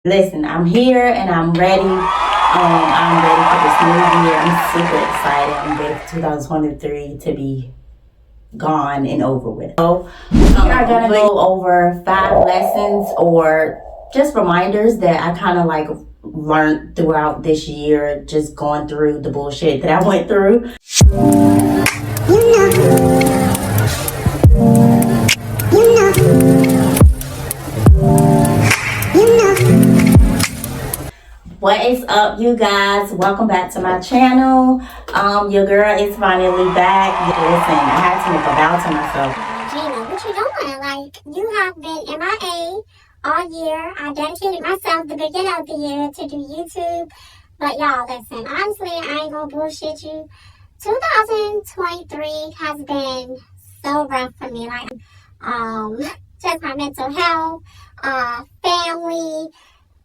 Listen, I'm here and I'm ready. I'm ready for this new year. I'm super excited. I'm ready for 2023 to be gone and over with. So we are gonna go over 5 lessons or just reminders that I kind of like learned throughout this year, just going through the bullshit that I went through. What is up, you guys? Welcome back to my channel. Your girl is finally back. Listen, I had to make a vow to myself. Gina, what you doing? Like, you have been MIA all year. I dedicated myself the beginning of the year to do YouTube. But y'all, listen, honestly, I ain't gonna bullshit you. 2023 has been so rough for me. Like, just my mental health, family,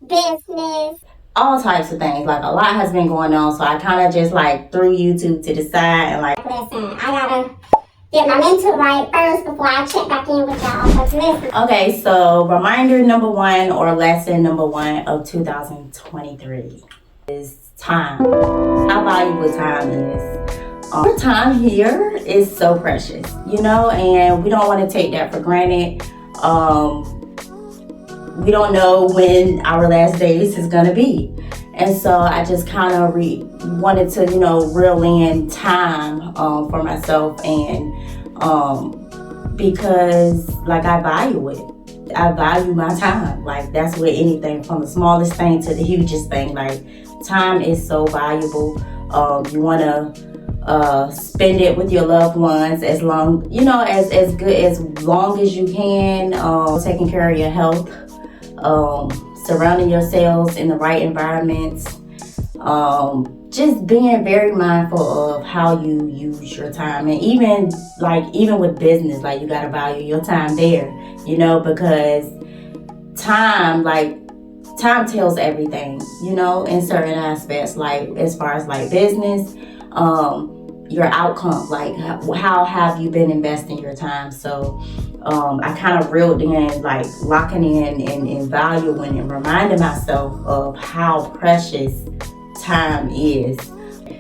business, all types of things. Like, a lot has been going on, so I kind of just like threw YouTube to the side and like, listen, I gotta get my mental right first before I check back in with y'all. Cause listen. Okay, so reminder number one or lesson number one of 2023 is time. How valuable time is. Our time here is so precious, you know, and we don't want to take that for granted. We don't know when our last days is gonna be, and so I just kind of wanted to, you know, reel in time for myself, and because like I value it. I value my time. Like, that's with anything, from the smallest thing to the hugest thing. Like, time is so valuable. You want to spend it with your loved ones as long, you know, as good, as long as you can. Taking care of your health, surrounding yourselves in the right environments, just being very mindful of how you use your time. And even with business, like, you got to value your time there, you know, because time tells everything, you know, in certain aspects. Like, as far as like business, your outcome, like how have you been investing your time. So I kind of reeled in, like, locking in and valuing and reminding myself of how precious time is.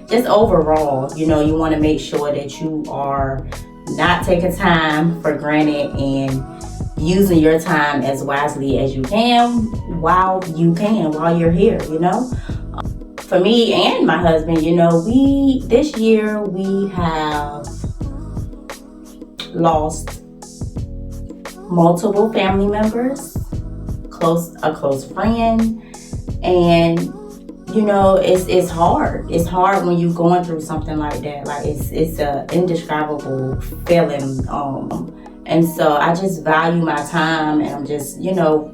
Just overall, you know, you want to make sure that you are not taking time for granted and using your time as wisely as you can while you're here, you know. For me and my husband, you know, this year we have lost multiple family members, a close friend, and you know, it's hard. It's hard when you're going through something like that. Like, it's a indescribable feeling. And so I just value my time, and I'm just, you know,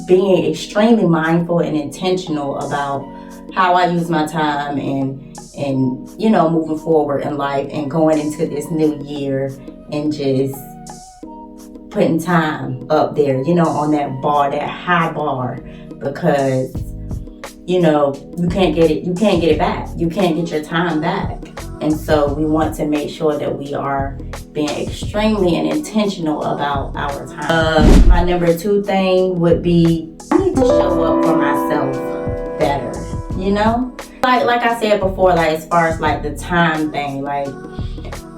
being extremely mindful and intentional about how I use my time, and you know, moving forward in life and going into this new year, and just putting time up there, you know, on that bar, that high bar, because you know, you can't get it back. You can't get your time back. And so we want to make sure that we are being extremely and intentional about our time. My number 2 thing would be, I need to show up for myself better, you know? Like I said before, like, as far as like the time thing, like,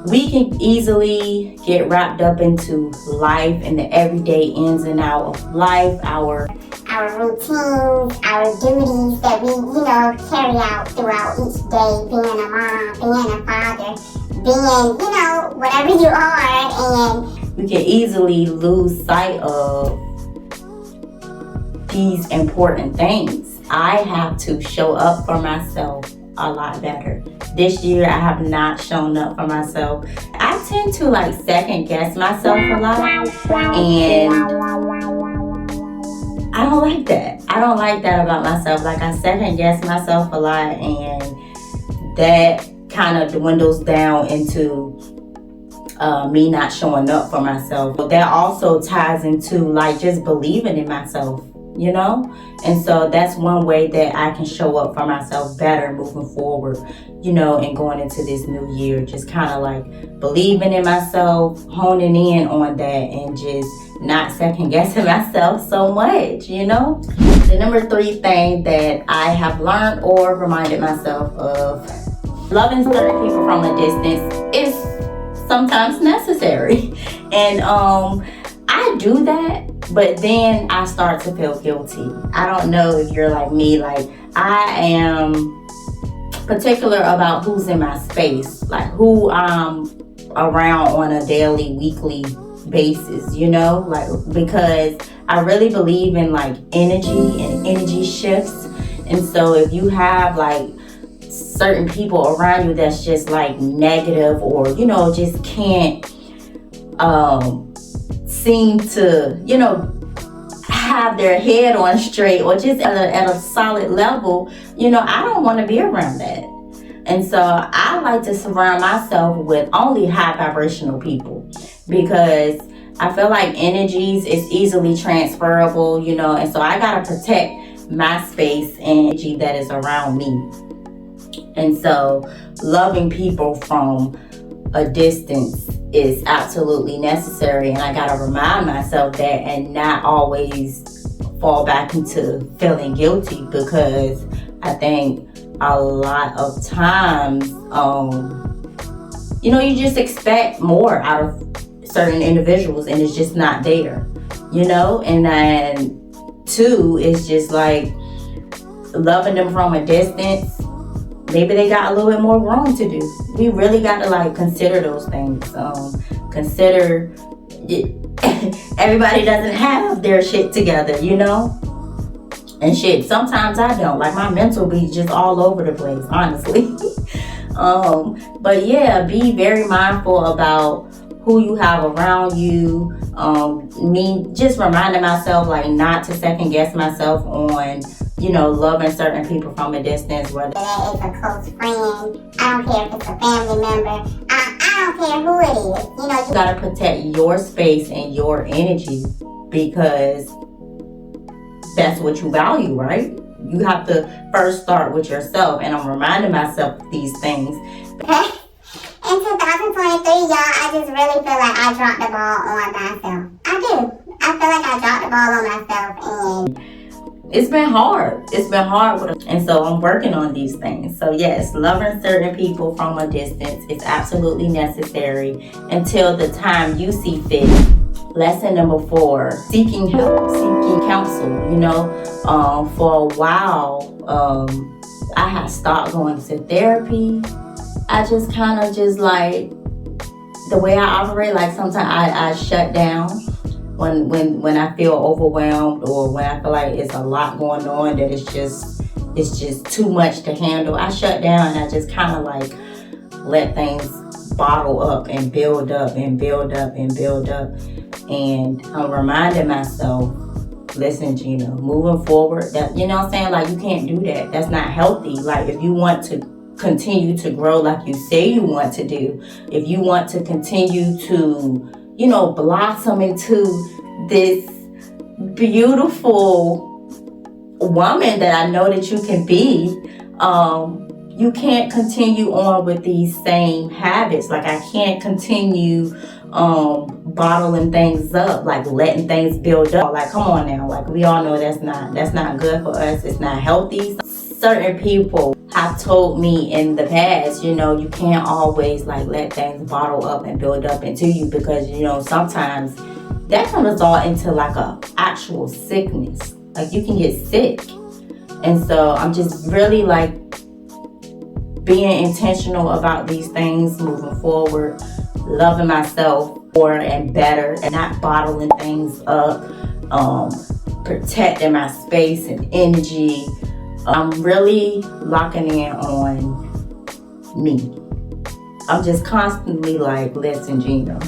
we can easily get wrapped up into life and the everyday ins and outs of life, our routines, our duties that we, you know, carry out throughout each day, being a mom, being a father, being, you know, whatever you are, and we can easily lose sight of these important things. I have to show up for myself a lot better. This year I have not shown up for myself. I tend to like second guess myself a lot, and I don't like that. I don't like that about myself. Like, I second guess myself a lot, and that kind of dwindles down into me not showing up for myself. But that also ties into like just believing in myself, you know? And so that's one way that I can show up for myself better moving forward, you know, and going into this new year. Just kind of like believing in myself, honing in on that, and just not second guessing myself so much, you know? The number 3 thing that I have learned or reminded myself of, loving certain people from a distance is sometimes necessary. And I do that, but then I start to feel guilty. I don't know if you're like me, like I am particular about who's in my space, like who I'm around on a daily, weekly basis, you know, like because I really believe in like energy and energy shifts. And so if you have like certain people around you that's just like negative, or you know, just can't seem to, you know, have their head on straight, or just at a solid level, you know, I don't want to be around that. And so I like to surround myself with only high vibrational people, because I feel like energies is easily transferable, you know, and so I gotta protect my space and energy that is around me. And so loving people from a distance is absolutely necessary, and I gotta remind myself that, and not always fall back into feeling guilty, because I think a lot of times, you know, you just expect more out of certain individuals and it's just not there, you know. And then 2 is just like loving them from a distance. Maybe they got a little bit more growing to do. We really got to like consider those things. Consider everybody doesn't have their shit together, you know. And shit, sometimes I don't. Like my mental be just all over the place, honestly. But yeah, be very mindful about who you have around you. Me just reminding myself like not to second guess myself on, you know, loving certain people from a distance, whether that is a close friend, I don't care if it's a family member, I don't care who it is. You know, you gotta protect your space and your energy, because that's what you value, right? You have to first start with yourself, and I'm reminding myself of these things. Okay. In 2023, y'all, I just really feel like I dropped the ball on myself. I do. I feel like I dropped the ball on myself, and it's been hard. It's been hard, and so I'm working on these things. So yes, loving certain people from a distance is absolutely necessary until the time you see fit. Lesson number 4, seeking help, seeking counsel. You know, for a while, I had stopped going to therapy. I just kind of just like the way I operate. Like sometimes I shut down when I feel overwhelmed, or when I feel like it's a lot going on that it's just too much to handle. I shut down and I just kind of like let things bottle up and build up and build up and build up. And I'm reminding myself, listen, Gina, moving forward, that, you know what I'm saying, like you can't do that. That's not healthy. Like if you want to continue to grow like you say you want to do, if you want to continue to, you know, blossom into this beautiful woman that I know that you can be, you can't continue on with these same habits. Like I can't continue bottling things up, like letting things build up. Like come on now, like we all know that's not good for us. It's not healthy. Certain people have told me in the past, you know, you can't always like let things bottle up and build up into you, because you know sometimes that can result into like a actual sickness. Like you can get sick. And so I'm just really like being intentional about these things moving forward, loving myself more and better, and not bottling things up, protecting my space and energy. I'm really locking in on me. I'm just constantly like, listen, Gina,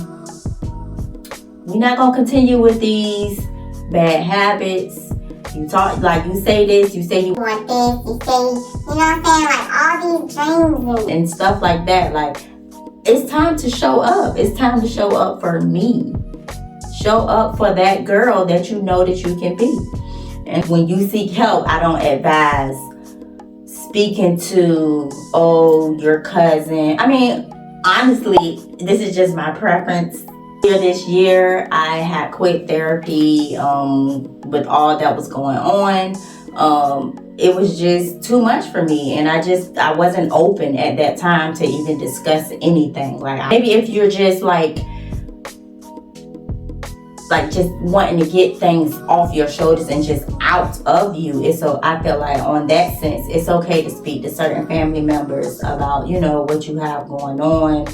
we're not gonna continue with these bad habits. You talk like you say this, you say you want this, you say, you know what I'm saying, like all these dreams and stuff like that. Like it's time to show up. It's time to show up for me. Show up for that girl that you know that you can be. And when you seek help, I don't advise speaking to, your cousin. I mean, honestly, this is just my preference. This year, I had quit therapy with all that was going on. It was just too much for me, and I wasn't open at that time to even discuss anything. Like, maybe if you're just like just wanting to get things off your shoulders and just out of you, I feel like on that sense it's okay to speak to certain family members about, you know, what you have going on.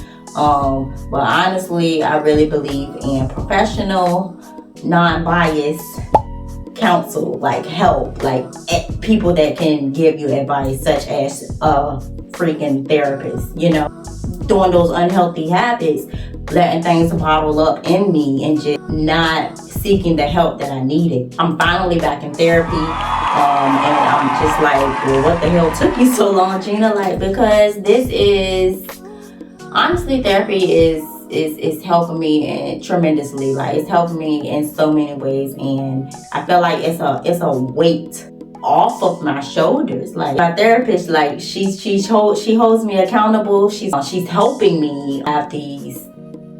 But honestly, I really believe in professional, non-biased counsel, like help, like people that can give you advice, such as a freaking therapist, you know. Doing those unhealthy habits, letting things bottle up in me and just not seeking the help that I needed. I'm finally back in therapy, and I'm just like, well, what the hell took you so long, Gina? Like, because this is, honestly, therapy is helping me tremendously. Like, it's helping me in so many ways, and I feel like it's a weight off of my shoulders. Like, my therapist, like, she holds me accountable. She's helping me have these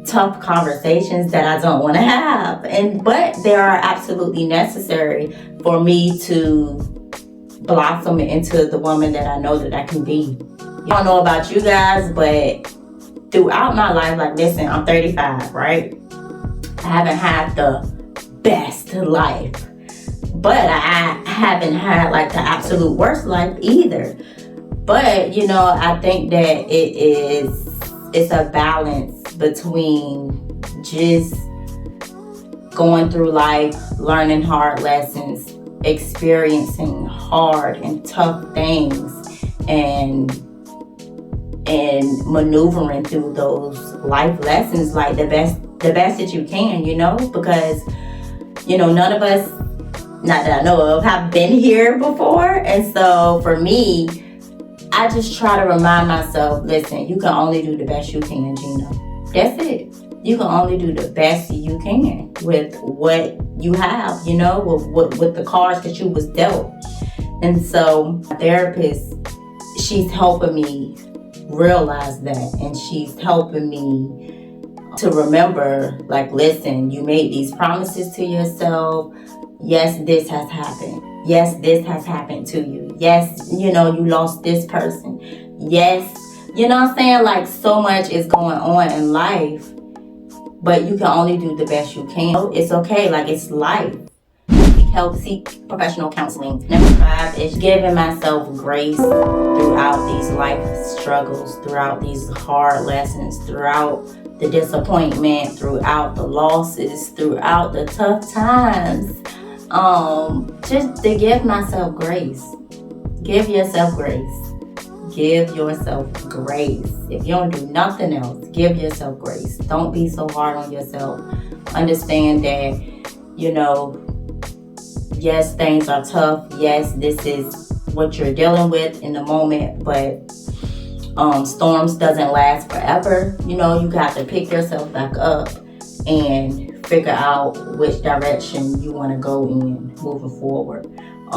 tough conversations that I don't want to have, but they are absolutely necessary for me to blossom into the woman that I know that I can be. I don't know about you guys, but throughout my life, like, listen, I'm 35, right? I haven't had the best life, but I haven't had like the absolute worst life either. But, you know, I think that it's a balance between just going through life, learning hard lessons, experiencing hard and tough things, and maneuvering through those life lessons like the best that you can, you know, because, you know, none of us, not that I know of, have been here before. And so for me, I just try to remind myself, listen, you can only do the best you can, Gina. That's it. You can only do the best you can with what you have, you know, with the cards that you was dealt. And so my therapist, she's helping me realize that, and she's helping me to remember, like, listen, you made these promises to yourself. Yes, this has happened. Yes, this has happened to you. Yes, you know, you lost this person. Yes, you know what I'm saying? Like, so much is going on in life, but you can only do the best you can. It's okay, like, it's life. Seek help, seek professional counseling. Number 5 is giving myself grace throughout these life struggles, throughout these hard lessons, throughout the disappointment, throughout the losses, throughout the tough times. Just to give myself grace. Give yourself grace. Give yourself grace. If you don't do nothing else, give yourself grace. Don't be so hard on yourself. Understand that, you know, yes, things are tough. Yes, this is what you're dealing with in the moment, but storms doesn't last forever. You know, you got to pick yourself back up and figure out which direction you want to go in moving forward.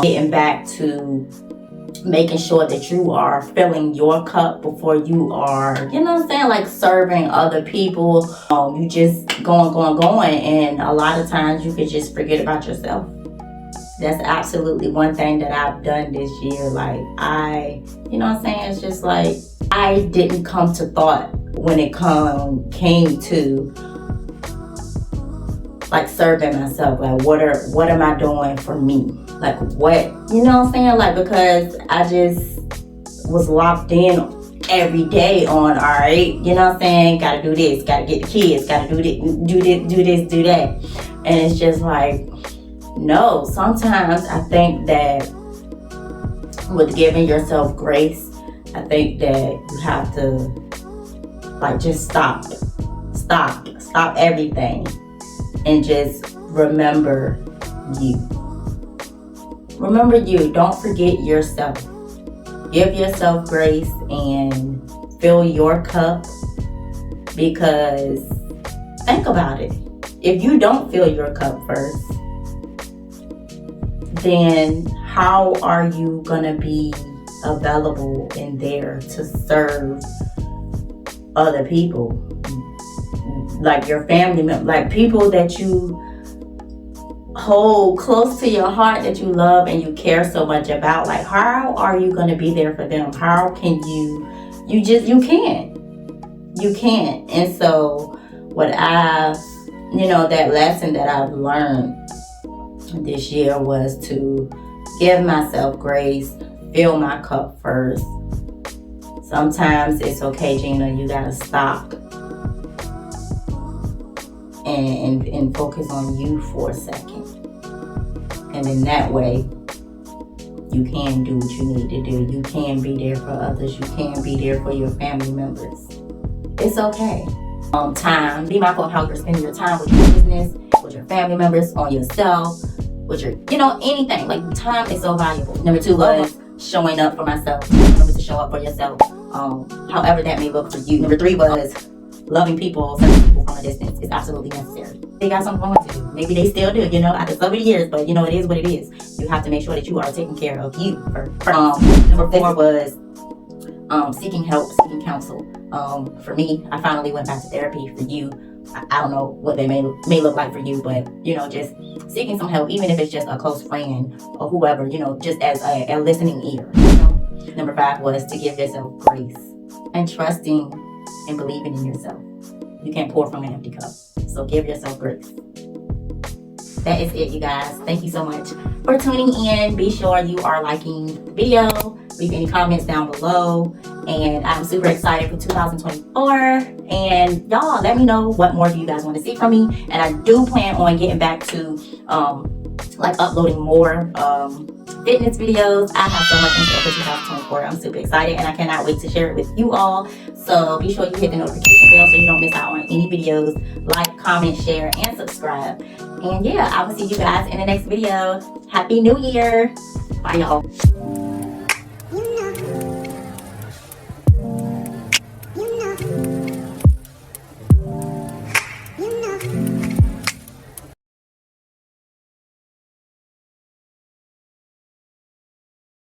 Getting back to making sure that you are filling your cup before you are, you know what I'm saying, like, serving other people. You just going, and a lot of times you could just forget about yourself. That's absolutely one thing that I've done this year. Like, you know what I'm saying, it's just like, I didn't come to thought when it came to, like, serving myself. Like, what am I doing for me? Like, what, you know what I'm saying? Like, because I just was locked in every day on, all right, you know what I'm saying, gotta do this, gotta get the kids, gotta do this, do that. And it's just like, no, sometimes I think that with giving yourself grace, I think that you have to, like, just stop everything and just remember you. Remember you. Don't forget yourself. Give yourself grace and fill your cup, because think about it. If you don't fill your cup first, then how are you gonna be available in there to serve other people? Like your family members, like people that you hold close to your heart that you love and you care so much about, like, how are you going to be there for them? How can you can't. And so what that lesson that I've learned this year was to give myself grace, fill my cup first. Sometimes it's okay, Gina, you gotta stop and focus on you for a second. And in that way, you can do what you need to do. You can be there for others. You can be there for your family members. It's okay. Time. Be mindful of how you're spending your time with your business, with your family members, on yourself, with your, anything. Like, time is so valuable. Number 2 was showing up for myself. Remember to show up for yourself, however that may look for you. Number 3 was loving people, serving people from a distance is absolutely necessary. They got something wrong with you. Maybe they still do, after so many years, but it is what it is. You have to make sure that you are taking care of you first. Number 4 was seeking help, seeking counsel. For me, I finally went back to therapy. For you, I don't know what they may look like for you, but just seeking some help, even if it's just a close friend or whoever, just as a listening ear. Number 5 was to give yourself grace and trusting and believing in yourself. You can't pour from an empty cup, so give yourself grace. That is it, you guys. Thank you so much for tuning in. Be sure you are liking the video. Leave any comments down below. And I'm super excited for 2024. And y'all, let me know what more do you guys want to see from me. And I do plan on getting back to uploading more fitness videos. I have so much in store for 2024. I'm super excited and I cannot wait to share it with you all. So be sure you hit the notification bell so you don't miss out on any videos. Like, comment, share, and subscribe. And yeah, I will see you guys in the next video. Happy New Year. Bye, y'all.